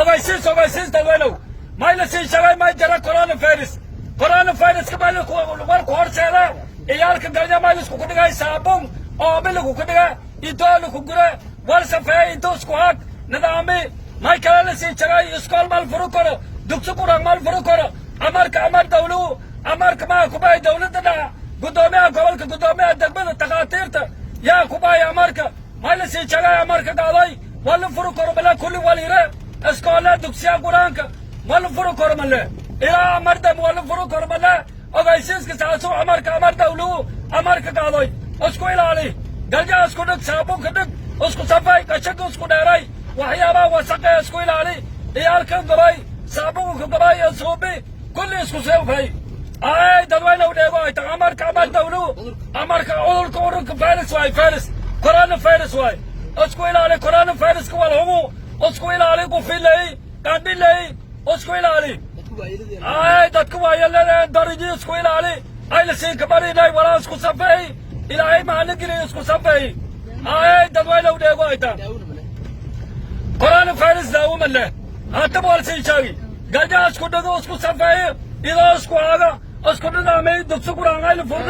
ogeysiis dadweynow may la sii sheegay may jira coronavirus ka may warku horseeda iyaalka galnya may laisku ku dhigay saabuun oobi lagu ku dhiga idoo lagu gure war safeey intuu isku hag nidaami may kale la sii sheegay iskool mal furu karo dugsi quraan mal furu karo amar dawlu amarka maa kubay dawladda dhaca gudoomiyaha gobolka gudoomiyaha degmada takhaatiirta yaa kubay amarka may la sii sheegay amarka qaaday wala furu karo bala kulli walire iskoola dugsiya quraanka wala furu karo male ilaa amardam wala furu karo male ogeysiiska saasuu amar dawlu amarka qaaday isku ilaali galja isku dhig saabuunka dhig isku safay qashinka isku dheeray waxyaabaha wasaqee isku ilaali iyaalkan gabay saabuunka gabay isuubi kulli isku seefay ay dadweynow dheego ay tahay amar dawlu amarka cudurka virus coronavirus waay isku ilaali coronaviruska walhumu isku ilaali qufilay qandhilay isku ilaali ay dadka waayelada dariji isku ilaali ay la siin kabarinay walaa isku safay ilaahay maaligili isku safay ay dadweynow dheego ay tahay coronavirus daawuma leh hata bool siin shaagi galja isku dhigo isku safay idoo isku haga اسكو نظامي دكتور قرآن